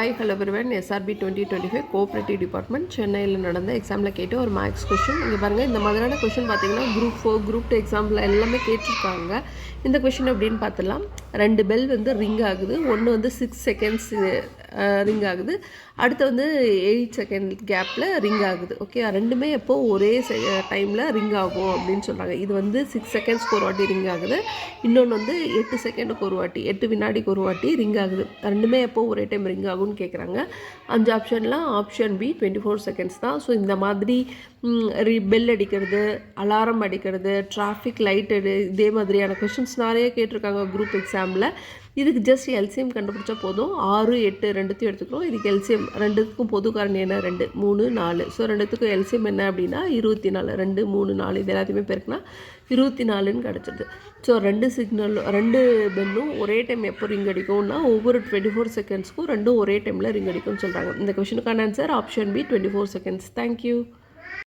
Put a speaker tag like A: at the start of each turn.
A: Hi hello everyone. SRP 2025 cooperative department சென்னையில் நடந்த எக்ஸாமில் கேட்ட ஒரு மேக்ஸ் கொஷின். இங்கே பாருங்கள், இந்த மாதிரியான கொஷின் பார்த்தீங்கன்னா குரூப் 4 குரூப் 2 எக்ஸாம்பிள் எல்லாமே கேட்டிருக்காங்க. இந்த கொஷின் அப்படின்னு பார்த்துலாம். 2 பெல் வந்து ரிங் ஆகுது. ஒன்று வந்து 6 செகண்ட்ஸ் ரிங் ஆகுது, அடுத்து வந்து 8 செகண்ட் கேப்பில் ரிங் ஆகுது. ஓகே, ரெண்டுமே எப்போது ஒரே டைமில் ரிங் ஆகும் அப்படின்னு சொல்கிறாங்க. இது வந்து 6 செகண்ட்ஸ்க்கு ஒரு வாட்டி ரிங் ஆகுது, இன்னொன்று வந்து 8 செகண்டுக்கு ஒரு வாட்டி 8 வினாடிக்கு ஒரு வாட்டி ரிங் ஆகுது. ரெண்டுமே எப்போது ஒரே டைம் ரிங் ஆகும்னு கேட்குறாங்க. 5 ஆப்ஷனில் ஆப்ஷன் பி 24 செகண்ட்ஸ் தான். ஸோ இந்த மாதிரி பெல் அடிக்கிறது, அலாரம் அடிக்கிறது, டிராஃபிக் லைட் இதே மாதிரியான கொஷின்ஸ் நிறைய கேட்டிருக்காங்க குரூப் எக்ஸாமில். இதுக்கு ஜஸ்ட் எல்சிஎம் கண்டுபிடிச்சா போதும். 6, 8 ரெண்டுத்தையும் எடுத்துக்கிறோம். இதுக்கு எல்சிஎம் ரெண்டுத்துக்கும் பொது காரணம் என்ன? 2, 3, 4. ஸோ ரெண்டுத்துக்கும் எல்சிஎம் என்ன அப்படின்னா 24. 2, 3, 4 இது எல்லாத்தையுமே பெருக்குனா 24ன்னு கிடச்சிடுது. ஸோ 2 பெல்லும் ஒரே டைம் எப்போ ரிங் அடிக்கும்னா ஒவ்வொரு 24 செகண்ட்ஸ்க்கும் ரெண்டும் ஒரே டைமில் ரிங் அடிக்கும்னு சொல்கிறாங்க. இந்த கொஷனுக்கான answer option B 24 seconds. Thank you.